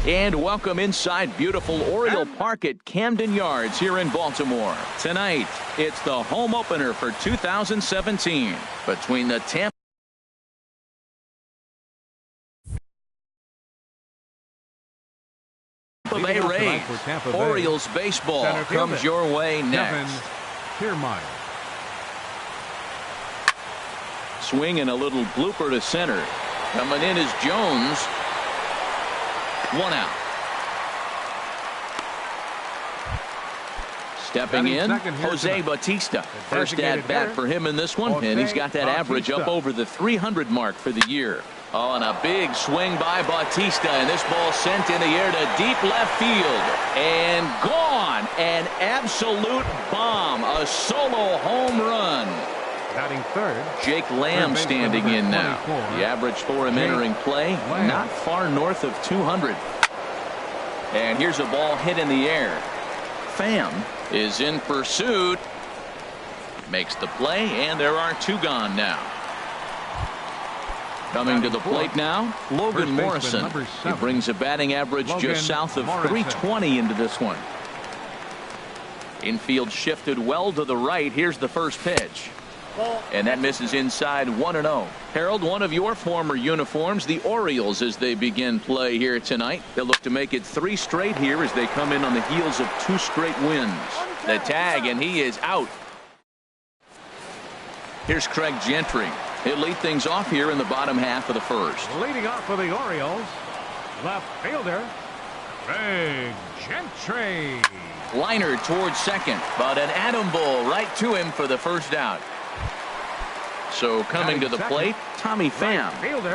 And welcome inside beautiful Oriole Park at Camden Yards here in Baltimore. Tonight, it's the home opener for 2017 between the Tampa Bay Rays. Orioles baseball comes your way next. Swing and a little blooper to center. Coming in is Jones. 1 out. Stepping in, Jose Bautista. First at bat for him in this one, and he's got that average up over the 300 mark for the year. Oh, and a big swing by Bautista, and this ball sent in the air to deep left field. And gone. An absolute bomb. A solo home run. Batting third. Jake Lamb standing in now. The average for him entering play, not far north of 200. And here's a ball hit in the air. Pham is in pursuit. Makes the play, and there are 2 gone now. Coming to the plate now, Logan Morrison. He brings a batting average just south of 320 into this one. Infield shifted well to the right. Here's the first pitch. And that misses inside 1-0. Harold, one of your former uniforms, the Orioles, as they begin play here tonight. They'll look to make it 3 straight here as they come in on the heels of 2 straight wins. The tag, and he is out. Here's Craig Gentry. He'll lead things off here in the bottom half of the first. Leading off for the Orioles, left fielder, Craig Gentry. Liner towards second, but an atom ball right to him for the first out. So coming to the plate, Tommy Pham.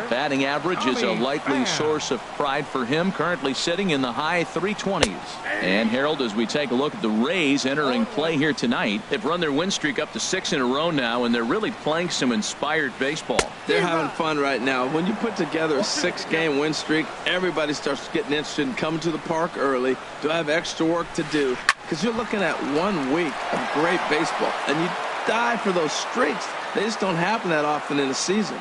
Batting average is a likely source of pride for him, currently sitting in the high 320s. And Harold, as we take a look at the Rays entering play here tonight, they've run their win streak up to 6 in a row now, and they're really playing some inspired baseball. They're having fun right now. When you put together a 6-game win streak, everybody starts getting interested in coming to the park early. Do I have extra work to do? Because you're looking at 1 week of great baseball, and you die for those streaks. They just don't happen that often in a season.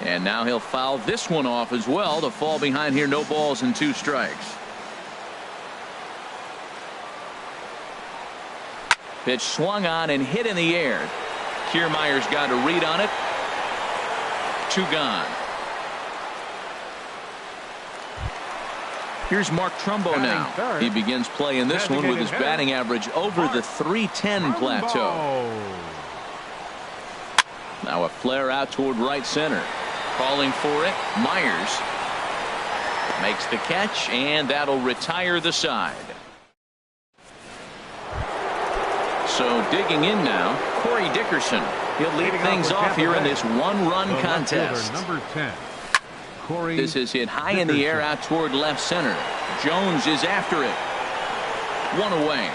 And now he'll foul this one off as well to fall behind here. No balls and 2 strikes. Pitch swung on and hit in the air. Kiermaier's got a read on it. 2 gone. Here's Mark Trumbo now. He begins play in this one with his batting average over the 310 plateau. Now a flare out toward right center. Calling for it. Myers makes the catch, and that'll retire the side. So digging in now, Corey Dickerson. He'll lead things off here in this 1-run contest. Number 10. This is hit high in the air out toward left center. Jones is after it. 1 away.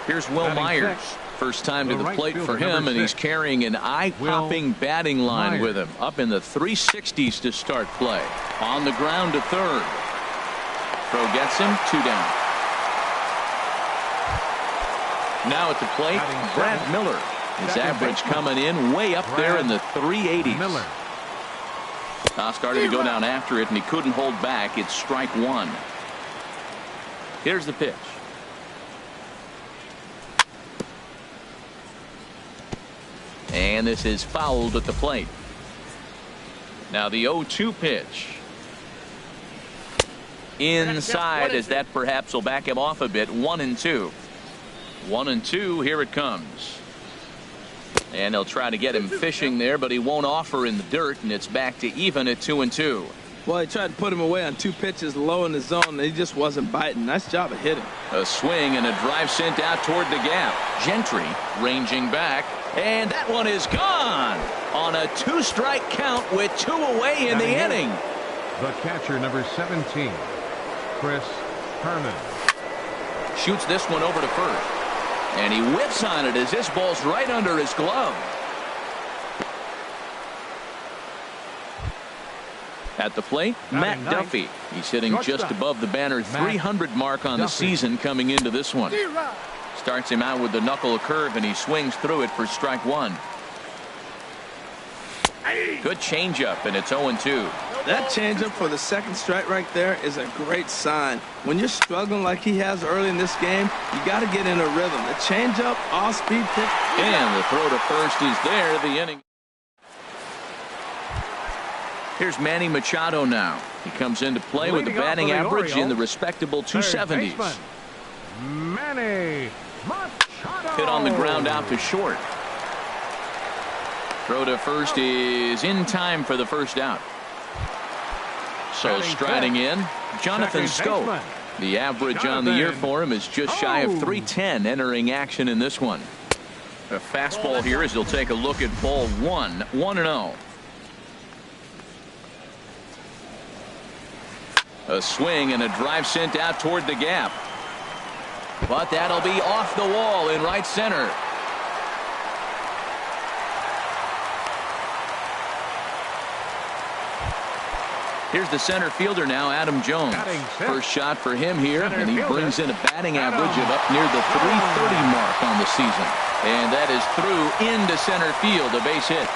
Here's Will Myers. First time to the plate for him, and he's carrying an eye-popping batting line with him. Up in the 360s to start play. On the ground to third. Throw gets him. 2 down. Now at the plate, Brad Miller. His average coming in way up there in the 380s. Started to go down after it, and he couldn't hold back. It's strike 1. Here's the pitch. And this is fouled at the plate. Now the 0-2 pitch. Inside, as that perhaps will back him off a bit. 1-2. 1-2. Here it comes. And they'll try to get him fishing there, but he won't offer in the dirt, and it's back to even at 2-2. Well, he tried to put him away on 2 pitches low in the zone, and he just wasn't biting. Nice job of hitting. A swing and a drive sent out toward the gap. Gentry ranging back, and that one is gone on a 2-strike count with 2 away in the inning. The catcher, number 17, Chris Herman. Shoots this one over to first. And he whips on it as this ball's right under his glove. At the plate, Matt Duffy. He's hitting just above the banner 300 mark on the season coming into this one. Starts him out with the knuckle curve, and he swings through it for strike 1. Good changeup, and it's 0-2. That changeup for the second strike right there is a great sign. When you're struggling like he has early in this game, you got to get in a rhythm. The changeup, off-speed pitch. And the throw to first is there. The inning. Here's Manny Machado now. He comes into play with the batting average in the respectable 270s. Manny Machado. Hit on the ground out to short. Throw to first is in time for the first out. So striding in, Jonathan Schoop. The average on the year for him is just shy of 310 entering action in this one. A fastball here as he'll take a look at ball 1, 1-0. A swing and a drive sent out toward the gap. But that'll be off the wall in right center. Here's the center fielder now, Adam Jones. First shot for him here, and he brings in a batting average of up near the 330 mark on the season. And that is through into center field, a base hit.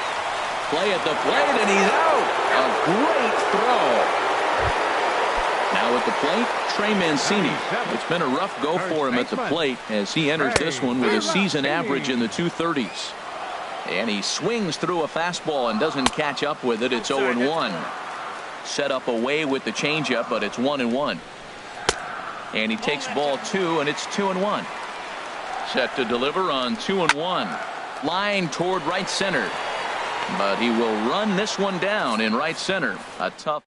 Play at the plate, and he's out. A great throw. Now at the plate, Trey Mancini. It's been a rough go for him at the plate as he enters this one with a season average in the 230s. And he swings through a fastball and doesn't catch up with it. It's 0-1. Set up away with the changeup, but it's 1-1. And he takes ball 2, and it's 2-1. Set to deliver on 2-1. Line toward right center. But he will run this one down in right center. A tough.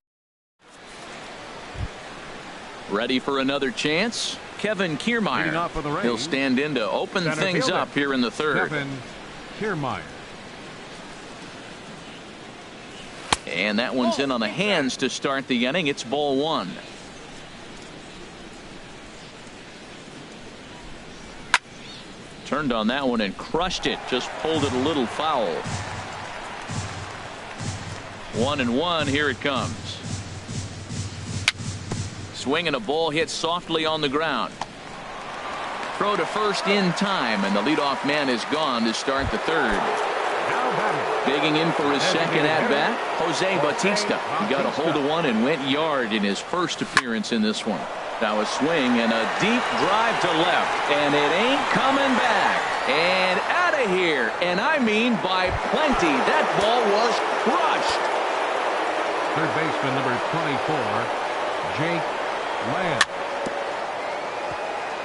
Ready for another chance? Kevin Kiermaier. He'll stand in to open things up here in the third. Kevin Kiermaier. And that one's in on the hands to start the inning. It's ball 1. Turned on that one and crushed it. Just pulled it a little foul. 1-1. Here it comes. Swinging a ball hit softly on the ground. Throw to first in time, and the leadoff man is gone to start the third. Digging in for his second at-bat, Jose Bautista. He got a hold of one and went yard in his first appearance in this one. Now a swing and a deep drive to left, and it ain't coming back. And out of here, and I mean by plenty. That ball was crushed. Third baseman number 24, Jake Lamb.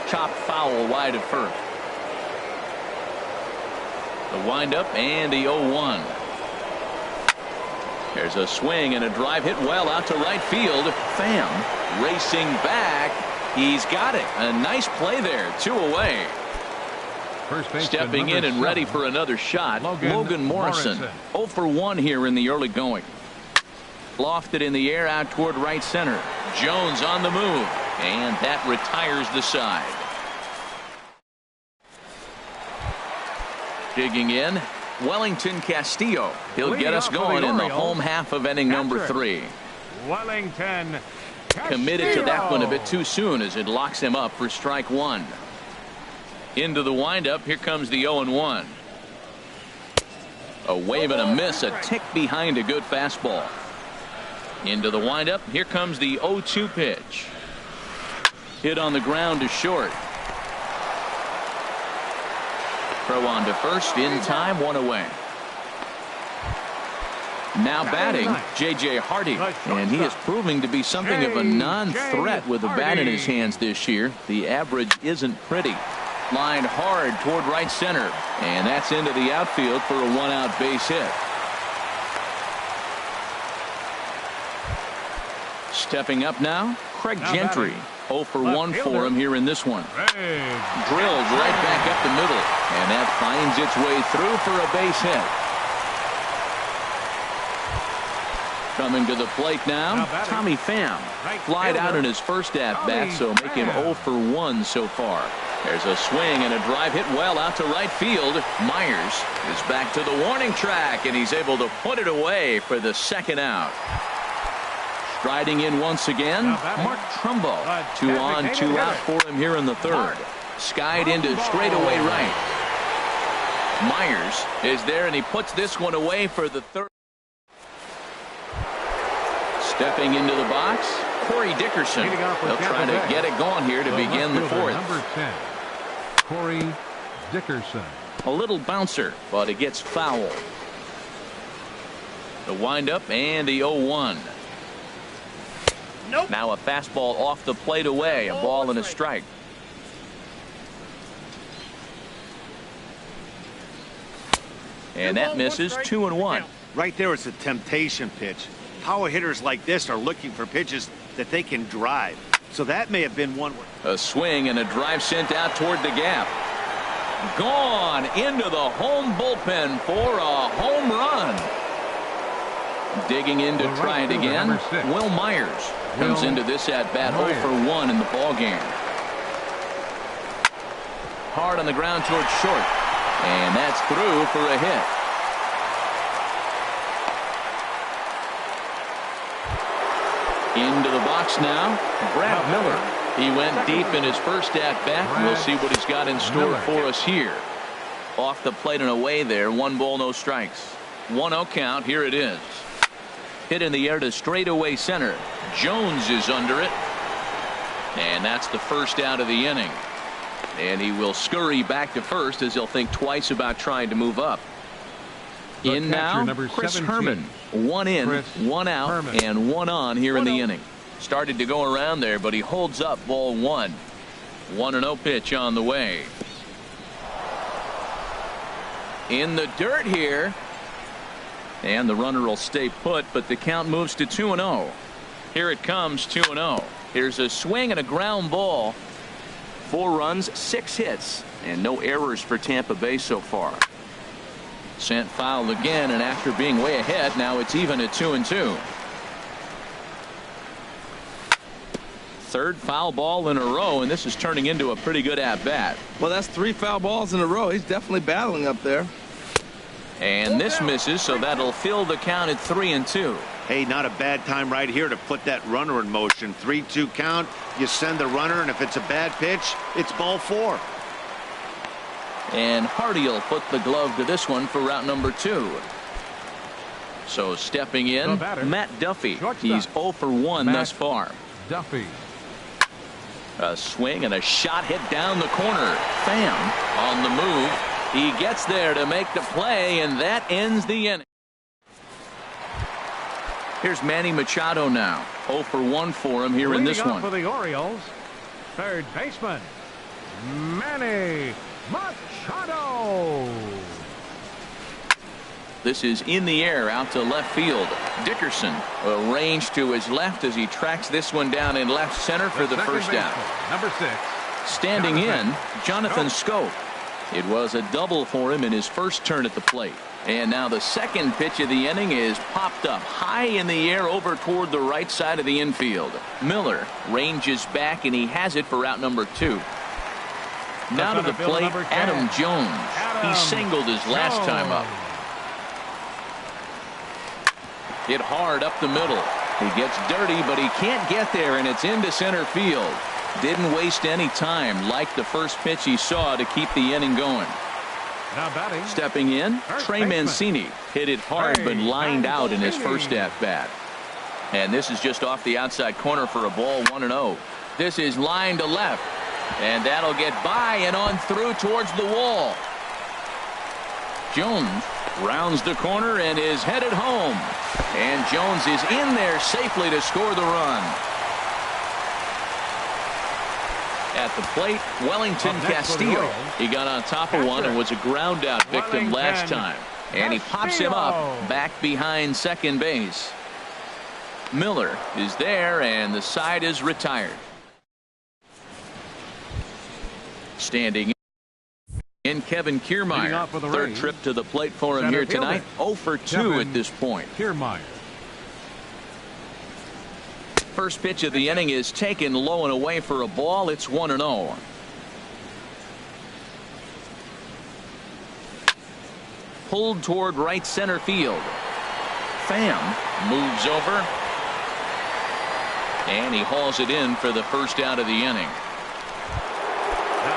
Chopped foul wide of first. The windup and the 0-1. There's a swing and a drive hit well out to right field. Pham racing back. He's got it. A nice play there. 2 away. Stepping in and ready for another shot, Logan Morrison. 0 for 1 here in the early going. Lofted in the air out toward right center. Jones on the move, and that retires the side. Digging in, Wellington Castillo. He'll get us going in the home half of inning number 3. Wellington Castillo. Committed to that one a bit too soon as it locks him up for strike 1. Into the windup. Here comes the 0-1. A wave and a miss, a tick behind a good fastball. Into the windup. Here comes the 0-2 pitch. Hit on the ground to short. Throw on to first in time, 1 away. Now batting, J.J. Hardy, and he is proving to be something of a non-threat with a bat in his hands this year. The average isn't pretty. Lined hard toward right center, and that's into the outfield for a 1-out base hit. Stepping up now, Craig Gentry. 0 for 1 for him here in this one. Drilled right back up the middle, and that finds its way through for a base hit. Coming to the plate now, Tommy Pham. Flied out in his first at-bat, so make him 0 for 1 so far. There's a swing and a drive hit well out to right field. Myers is back to the warning track, and he's able to put it away for the second out. Striding in once again, Mark Trumbo. 2 on, 2 out for him here in the third. Skied into straightaway right. Myers is there, and he puts this one away for the third. Stepping into the box, Corey Dickerson. They'll try to get it going here to begin the fourth. Number 10, Corey Dickerson. A little bouncer, but it gets foul. The windup and the 0-1. Nope. Now a fastball off the plate away, a ball and a strike. And that misses. 2-1. Right there, it's a temptation pitch. Power hitters like this are looking for pitches that they can drive. So that may have been one. A swing and a drive sent out toward the gap. Gone into the home bullpen for a home run. Digging in to try it again. Will Myers comes into this at bat 0 for 1 in the ball game. Hard on the ground towards short. And that's through for a hit. Into the box now, Brad Miller. He went deep in his first at-bat. We'll see what he's got in store for us here. Off the plate and away there. 1 ball, no strikes. 1-0 count. Here it is. Hit in the air to straightaway center. Jones is under it. And that's the first out of the inning. And he will scurry back to first as he'll think twice about trying to move up. In now, Chris Herman. 1 in, 1 out, and 1 on here in the inning. Started to go around there, but he holds up ball 1. 1-0 pitch on the way. In the dirt here. And the runner will stay put, but the count moves to 2-0. Here it comes, 2-0. Here's a swing and a ground ball. 4 runs, 6 hits, and no errors for Tampa Bay so far. Sent foul again, and after being way ahead, now it's even at 2-2. Third foul ball in a row, and this is turning into a pretty good at-bat. Well, that's 3 foul balls in a row. He's definitely battling up there. And this misses, so that'll fill the count at 3-2. Hey, not a bad time right here to put that runner in motion. 3-2 count. You send the runner, and if it's a bad pitch, it's ball 4. And Hardy will put the glove to this one for route number 2. So stepping in, Matt Duffy. He's 0 for 1 thus far. Duffy. A swing and a shot hit down the corner. Pham on the move. He gets there to make the play, and that ends the inning. Here's Manny Machado now. 0 for 1 for him here in this one. For the Orioles, third baseman, Manny Machado. This is in the air out to left field. Dickerson arranged to his left as he tracks this one down in left center for the first down. Number 6. Standing in, Jonathan Scope. It was a double for him in his first turn at the plate. And now the second pitch of the inning is popped up high in the air over toward the right side of the infield. Miller ranges back, and he has it for route number 2. Now to the plate, Adam Jones. He singled his last time up. Hit hard up the middle. He gets dirty, but he can't get there, and it's into center field. Didn't waste any time like the first pitch he saw to keep the inning going. Now batting. Stepping in, Trey Mancini. Hit it hard, but lined out in his first at-bat. And this is just off the outside corner for a ball, 1-0. This is line to left. And that'll get by and on through towards the wall. Jones rounds the corner and is headed home. And Jones is in there safely to score the run. At the plate, Wellington Castillo. He got on top of one and was a ground out victim last time. And he pops him up back behind second base. Miller is there, and the side is retired. Standing in, Kevin Kiermaier. Third trip to the plate for him here tonight. 0 for 2 at this point. Kiermaier. First pitch of the inning is taken low and away for a ball. It's 1-0. Pulled toward right center field. Pham moves over. And he hauls it in for the first out of the inning.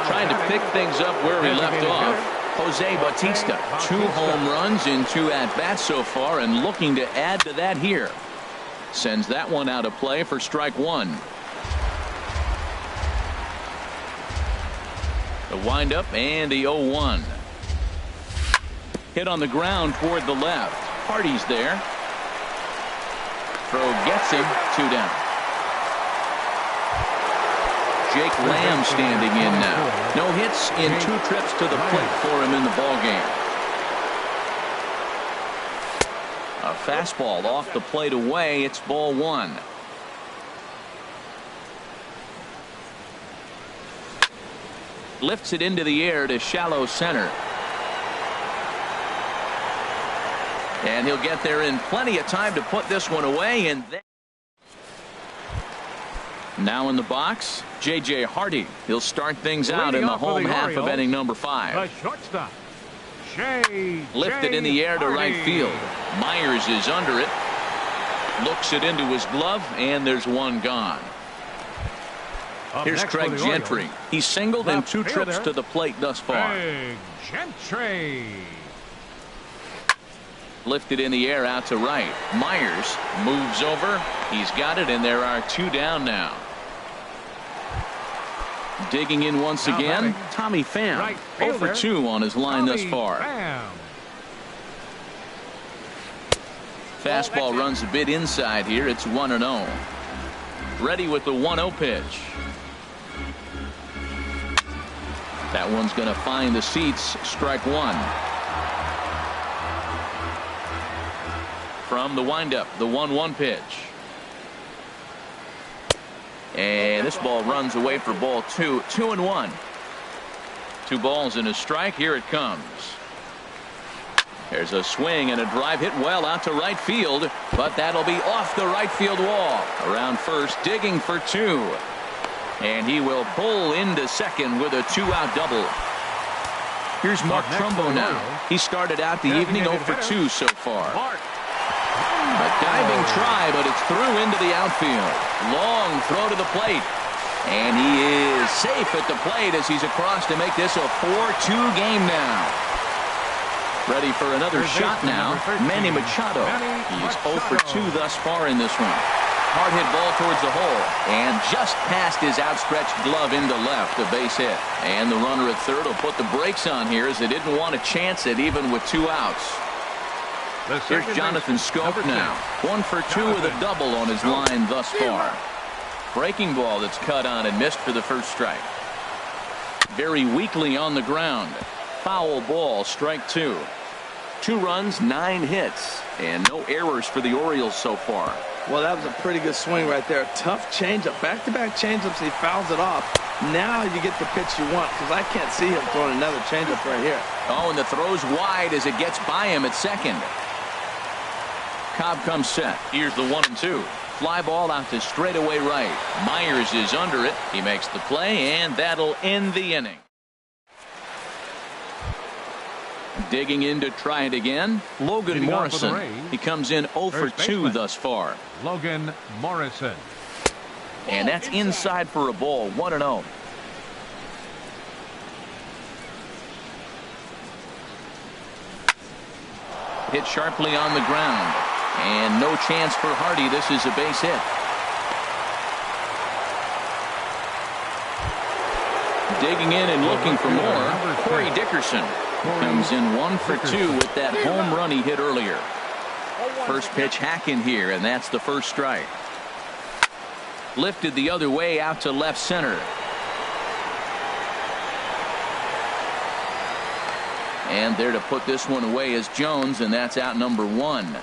Trying to pick things up where he left off. Jose Bautista. 2 home runs in 2 at-bats so far, and looking to add to that here. Sends that one out of play for strike one. The windup and the 0-1. Hit on the ground toward the left. Hardy's there. Throw gets him. 2 down. Jake Lamb standing in now. No hits in 2 trips to the plate for him in the ballgame. A fastball off the plate away. It's ball 1. Lifts it into the air to shallow center. And he'll get there in plenty of time to put this one away. And then now in the box, J.J. Hardy. He'll start things out in the home half of inning number 5. The shortstop, Lifted in the air to right field. Myers is under it. Looks it into his glove, and there's one gone. Here's Craig Gentry. He's singled in 2 trips to the plate thus far. Craig Gentry. Lifted in the air out to right. Myers moves over. He's got it, and there are 2 down now. Digging in once again, Tommy Pham. 0 for 2 on his line thus far. Fastball runs a bit inside here. It's 1-0. Ready with the 1-0 pitch. That one's going to find the seats. Strike 1. From the windup, the 1-1 pitch. And this ball runs away for ball 2. 2-1. 2 balls and a strike. Here it comes. There's a swing and a drive hit well out to right field, but that'll be off the right field wall. Around first, digging for 2. And he will pull into second with a 2-out double. Here's Mark Trumbo now. He started out the evening 0 for 2 so far. A diving try, but it's through into the outfield. Long throw to the plate. And he is safe at the plate as he's across to make this a 4-2 game now. Ready for another shot now. Manny Machado. He's 0 for 2 thus far in this one. Hard hit ball towards the hole. And just past his outstretched glove into left. A base hit. And the runner at third will put the brakes on here as they didn't want to chance it even with 2 outs. Here's Jonathan Scope now. 1 for 2 with a double on his line thus far. Breaking ball that's cut on and missed for the first strike. Very weakly on the ground. Foul ball, strike 2. 2 runs, 9 hits, and no errors for the Orioles so far. Well, that was a pretty good swing right there. Tough changeup. Back-to-back changeups. He fouls it off. Now you get the pitch you want, because I can't see him throwing another changeup right here. Oh, and the throw's wide as it gets by him at second. Cobb comes set. Here's the 1-2. Fly ball out to straightaway right. Myers is under it. He makes the play, and that'll end the inning. Digging in to try it again, Logan Morrison. He comes in 0 for 2 thus far. Logan Morrison. And that's inside for a ball. 1-0. Hit sharply on the ground. And no chance for Hardy. This is a base hit. Digging in and looking for more, Corey Dickerson. Comes in 1 for 2 with that home run he hit earlier. First pitch hacking here, and that's the first strike. Lifted the other way out to left center. And there to put this one away is Jones, and that's out number 1.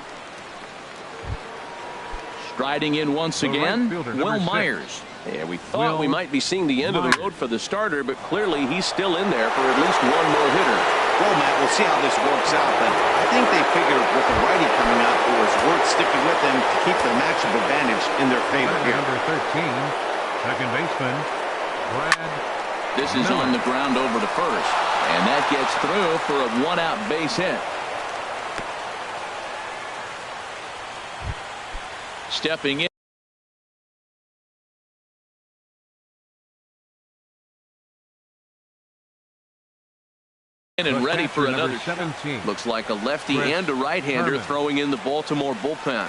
Striding in once again, Will Myers. Yeah, we thought we might be seeing the end of the road for the starter, but clearly he's still in there for at least 1 more hitter. Well, Matt, we'll see how this works out, but I think they figured with the righty coming up, it was worth sticking with them to keep the matchup advantage in their favor here. Number 13, second baseman, Brad. This is on the ground over to first, and that gets through for a 1-out base hit. Stepping in and ready for another. 17. Looks like a lefty and a right-hander throwing in the Baltimore bullpen.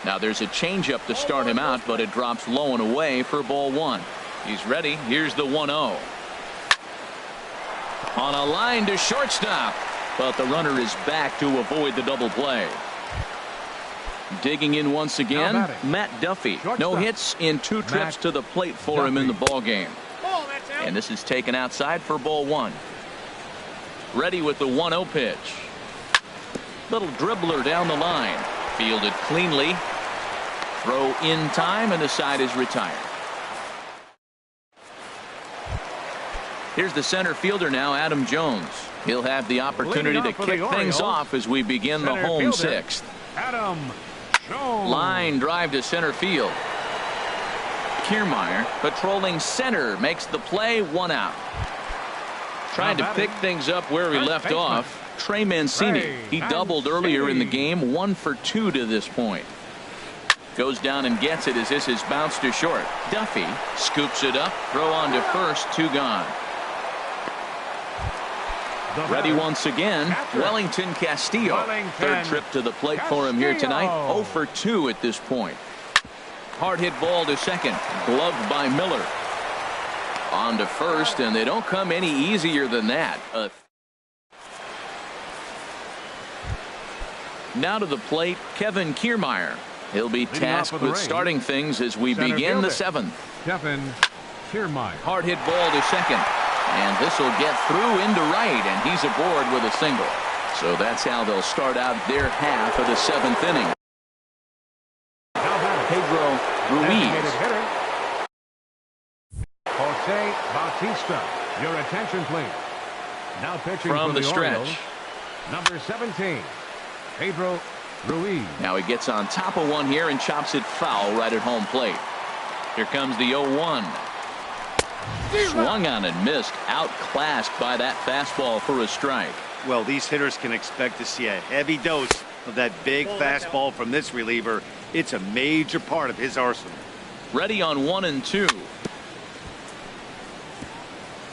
Now there's a changeup to start him out, but it drops low and away for ball one. He's ready. Here's the 1-0. On a line to shortstop, but the runner is back to avoid the double play. Digging in once again, Matt Duffy. No hits in 2 trips to the plate for him in the ball game. And this is taken outside for ball one. Ready with the 1-0 pitch. Little dribbler down the line. Fielded cleanly. Throw in time, and the side is retired. Here's the center fielder now, Adam Jones. He'll have the opportunity to kick things off as we begin the home sixth. Adam Jones. Line drive to center field. Kiermaier patrolling center makes the play, 1 out. Trying to pick things up where he left off. Trey Mancini. He doubled earlier in the game, 1 for 2 to this point. Goes down and gets it as this is bounced to short. Duffy scoops it up. Throw on to first. 2 gone. Ready once again, Wellington Castillo. Third trip to the plate for him here tonight. 0 for 2 at this point. Hard hit ball to second. Gloved by Miller. On to first, and they don't come any easier than that. Now to the plate, Kevin Kiermaier. He'll be tasked with starting things as we begin the 7th. Kevin Kiermaier. Hard hit ball to second. And this will get through into right, and he's aboard with a single. So that's how they'll start out their half of the 7th inning. Pedro Ruiz. Jose Bautista. Your attention, please. Now pitching from for the stretch. Orioles, number 17, Pedro Ruiz. Now he gets on top of one here and chops it foul right at home plate. Here comes the 0-1. Swung on and missed. Outclassed by that fastball for a strike. Well, these hitters can expect to see a heavy dose of that big fastball from this reliever. It's a major part of his arsenal. Ready on 1 and 2.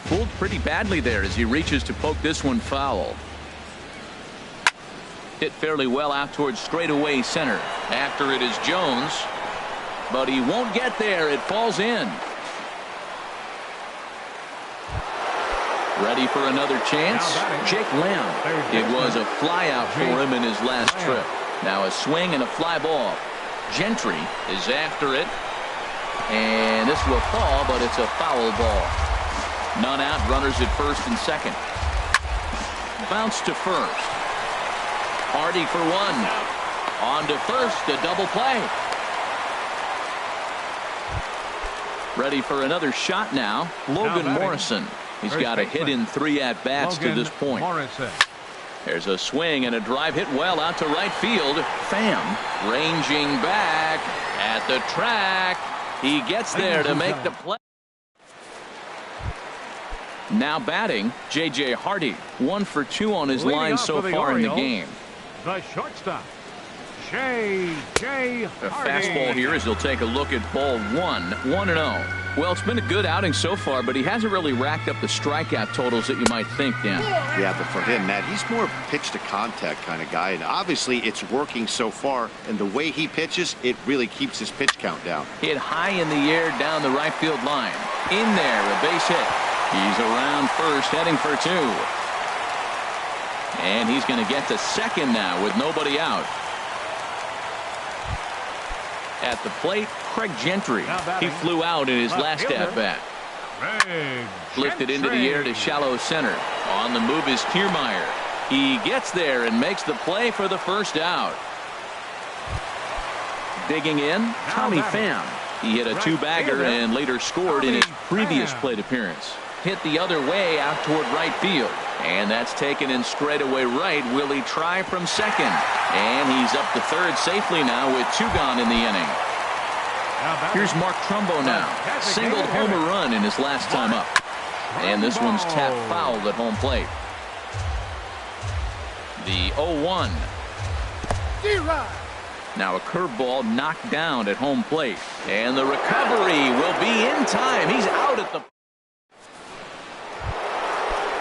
Fooled pretty badly there as he reaches to poke this one foul. Hit fairly well out towards straightaway center. After it is Jones, but he won't get there. It falls in. Ready for another chance? Jake Lamb. It was a fly out for him in his last trip. Now a swing and a fly ball. Gentry is after it. And this will fall, but it's a foul ball. None out, runners at first and second. Bounce to first. Hardy for 1. On to first, a double play. Ready for another shot now. Logan Morrison. He's got a hit in 3 at-bats to this point. There's a swing and a drive hit well out to right field. Pham ranging back at the track. He gets there to make the play. Now batting, J.J. Hardy. 1 for 2 on his line so far in the game. The shortstop, J.J. A Hardy. fastball here as he'll take a look at ball 1. 1-0. Well, it's been a good outing so far, but he hasn't really racked up the strikeout totals that you might think, Dan. Yeah, but for him, Matt, he's more of a pitch-to-contact kind of guy, and obviously it's working so far, and the way he pitches, it really keeps his pitch count down. Hit high in the air down the right field line. In there, a base hit. He's around first, heading for 2. And he's going to get to second now with nobody out. At the plate, Craig Gentry. He flew out in his last at-bat. Lifted into the air to shallow center. On the move is Kiermaier. He gets there and makes the play for the first out. Digging in, Tommy Pham. He hit a 2-bagger and later scored in his previous plate appearance. Hit the other way out toward right field. And that's taken in straightaway right. Will he try from second? And he's up to third safely now with 2 gone in the inning. Here's Mark Trumbo now. Singled home a run in his last time up. And this one's tapped foul at home plate. The 0-1. Now a curveball knocked down at home plate. And the recovery will be in time. He's out at the...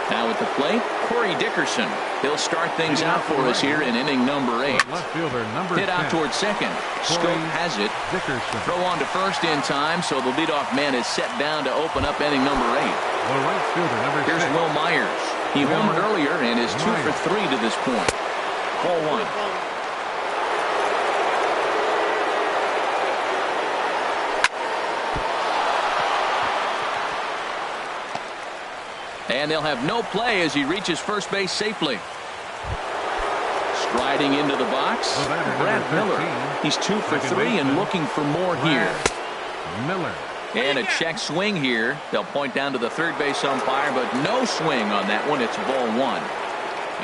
Now at the plate, Corey Dickerson. He'll start things out for us here in inning number 8. Left fielder, number Hit 10. out towards second. Scope has it. Dickerson. Throw on to first in time, so the leadoff man is set down to open up inning number 8. The right fielder, number 6. Here's Will Myers. He homered earlier and is 2 for 3 to this point. Ball 1. And they'll have no play as he reaches first base safely. Striding into the box, Brad Miller. He's 2 for 3 and looking for more here. Miller. And a check swing here. They'll point down to the third base umpire, but no swing on that one. It's ball 1.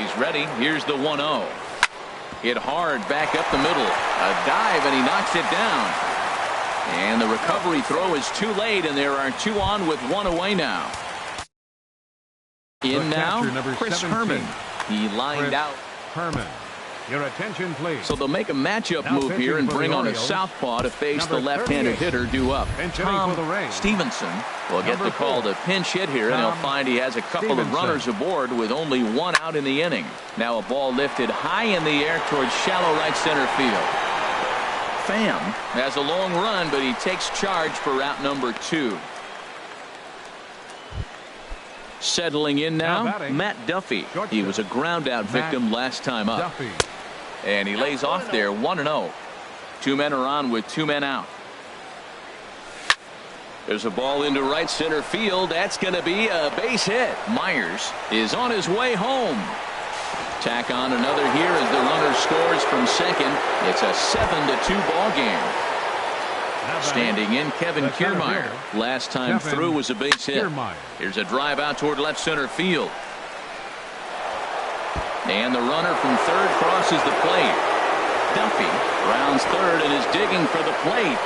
He's ready. Here's the 1-0. Hit hard back up the middle. A dive, and he knocks it down. And the recovery throw is too late, and there are 2 on with 1 away now. In now, Chris 17. Herman. He lined out. Herman. Your attention, please. So they'll make a matchup Now move here and pitching for bring the on a Orioles, southpaw to face the number left-handed 38. hitter due up. Pinch hitting Tom for the Rays. Stevenson will get Number the call 4. to pinch hit here, and he'll Tom find he has a couple of Stevenson. runners aboard with only 1 out in the inning. Now a ball lifted high in the air towards shallow right center field. Pham has a long run, but he takes charge for route number 2. Settling in now, Matt Duffy. He was a ground out victim last time up. Duffy. And he lays off there 1-0. 2 men are on with 2 men out. There's a ball into right center field. That's going to be a base hit. Myers is on his way home. Tack on another here as the runner scores from second. It's a 7-2 ball game. Standing in, Kevin Kiermaier. Last time through was a base hit. Here's a drive out toward left center field. And the runner from third crosses the plate. Duffy rounds third and is digging for the plate.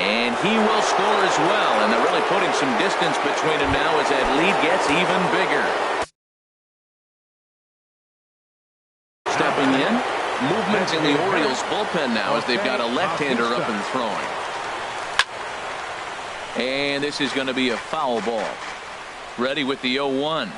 And he will score as well. And they're really putting some distance between them now as that lead gets even bigger. Stepping in, movement in the Orioles bullpen now as they've got a left-hander up and throwing. And this is going to be a foul ball. Ready with the 0-1.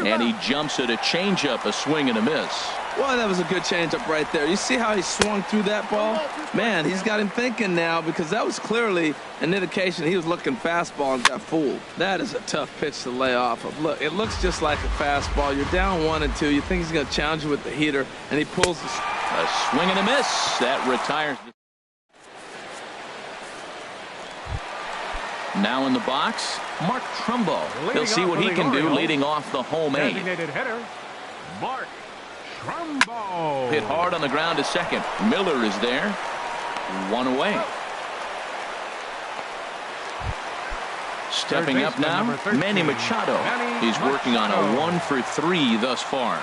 And he jumps at a changeup, a swing and a miss. Well, that was a good changeup right there. You see how he swung through that ball? Man, he's got him thinking now because that was clearly an indication he was looking fastball and got fooled. That is a tough pitch to lay off of. Look, it looks just like a fastball. You're down 1-2. You think he's going to challenge you with the heater, and he pulls the... A swing and a miss. That retires. Now in the box, Mark Trumbo. He'll see what he can do leading off the home 8. Designated hitter, Mark Trumbo. Hit hard on the ground to second. Miller is there. 1 away. Stepping up now, Manny Machado. He's working on a 1 for 3 thus far.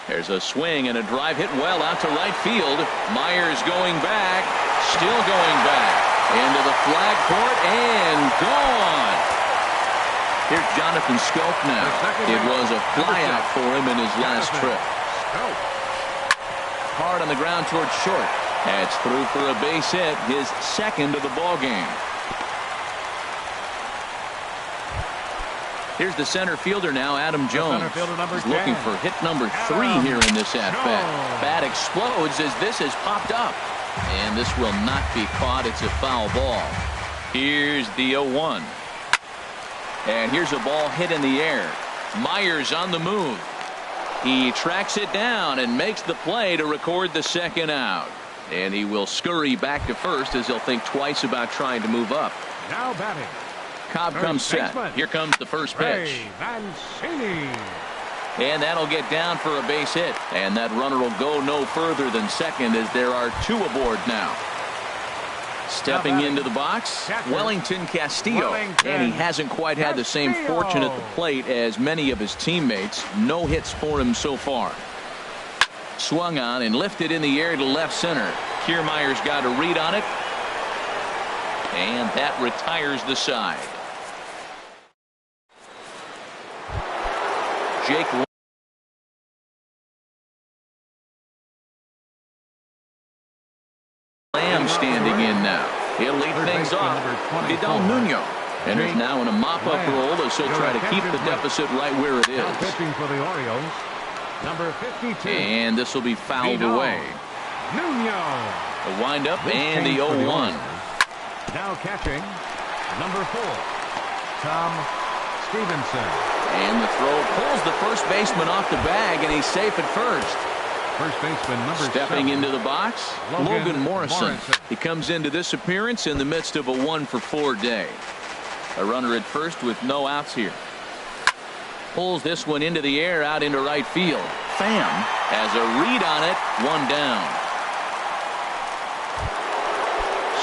There's a swing and a drive hit well out to right field. Myers going back, still going back. Into the flag court and gone. Here's Jonathan Scope now. It was a flyout for him in his last trip. Hard on the ground towards short. That's through for a base hit, his second of the ball game. Here's the center fielder now, Adam Jones. He's looking for hit number 3 here in this at-bat. Bat explodes as this has popped up. And this will not be caught. It's a foul ball. Here's the 0-1. And here's a ball hit in the air. Myers on the move. He tracks it down and makes the play to record the second out. And he will scurry back to first as he'll think twice about trying to move up. Now batting. Cobb comes set. Here comes the first pitch. And that'll get down for a base hit. And that runner will go no further than second as there are 2 aboard now. Stepping into the box, Wellington Castillo. And he hasn't quite had the same fortune at the plate as many of his teammates. No hits for him so far. Swung on and lifted in the air to left center. Kiermaier's got a read on it. And that retires the side. Jake Lamb standing in now. He'll lead things off. Vidal Nuno. And is now in a mop-up role as he'll try to keep the deficit right where it Now is. pitching for the Orioles, number 52. And this will be fouled away. Nuno. The windup and the 0-1. Now catching, number 4, Tom Stevenson. And the throw pulls the first baseman off the bag, and he's safe at first. First baseman, number 7. Stepping into the box, Logan Morrison. Morrison. He comes into this appearance in the midst of a 1-for-4 day. A runner at first with no outs here. Pulls this one into the air out into right field. Pham has a read on it, 1 down.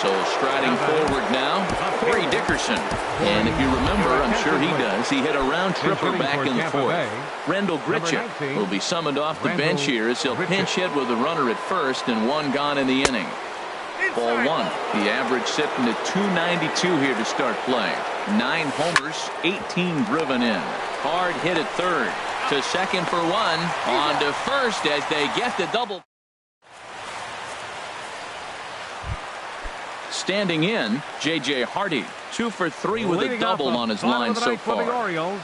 So striding forward now, Corey Dickerson. And if you remember, I'm sure he does, he hit a round tripper back in the 4th. Rendell Grichuk will be summoned off the bench here as he'll pinch hit with a runner at first and 1 gone in the inning. Ball 1. The average sitting at .292 here to start play. 9 homers, 18 driven in. Hard hit at third. To second for 1. On to first as they get the double. Standing in, J.J. Hardy. 2 for 3 with a double on his line so far. For the Orioles,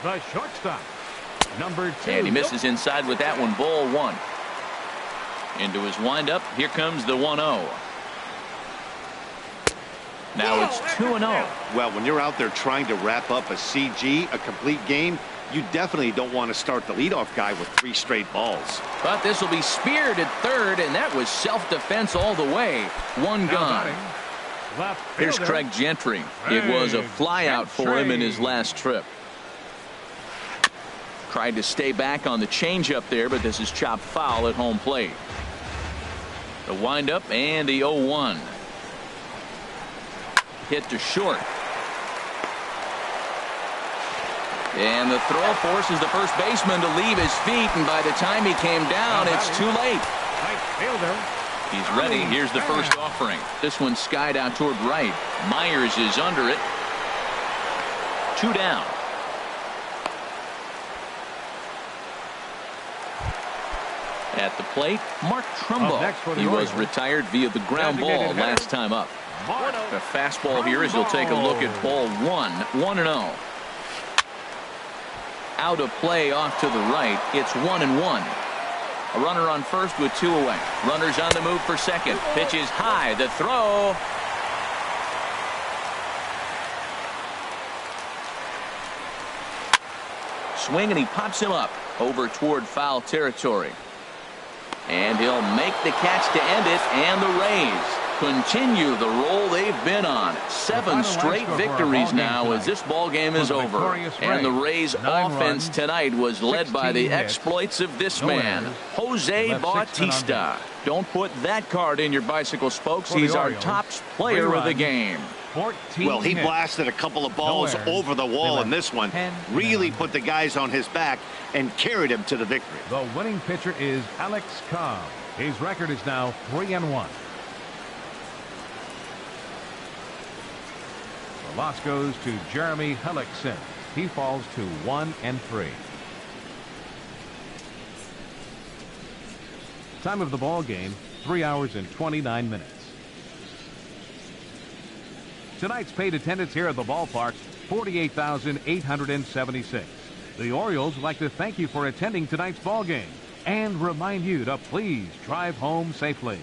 the shortstop, number 2. And he misses inside with that one. Ball 1. Into his windup. Here comes the 1-0. Now it's 2-0. Well, when you're out there trying to wrap up a CG, a complete game, you definitely don't want to start the leadoff guy with 3 straight balls. But this will be speared at third, and that was self-defense all the way. 1 gone. Here's Craig Gentry. It was a flyout for him in his last trip. Tried to stay back on the changeup there, but this is chopped foul at home plate. The windup and the 0-1. Hit to short. And the throw forces the first baseman to leave his feet, and by the time he came down, it's too late. He's ready. Here's the first offering. This one skied out toward right. Myers is under it. 2 down. At the plate, Mark Trumbo. He was retired via the ground ball last time up. A fastball here as he'll take a look at ball 1. 1-0. Out of play off to the right. It's 1-1. A runner on first with 2 away. Runners on the move for second. Pitch is high. The throw. Swing, and he pops him up over toward foul territory. And he'll make the catch to end it, and the Rays continue the roll they've been on. 7 straight victories now as this ball game is over. And the Rays offense tonight was led by the exploits of this man, Jose Bautista. Don't put that card in your bicycle spokes. He's our top player of the game. Well, he blasted a couple of balls over the wall in this one. Really put the guys on his back and carried him to the victory. The winning pitcher is Alex Cobb. His record is now 3-1. The loss goes to Jeremy Hellickson. He falls to 1-3. Time of the ball game, 3 hours and 29 minutes. Tonight's paid attendance here at the ballpark, 48,876. The Orioles would like to thank you for attending tonight's ball game and remind you to please drive home safely.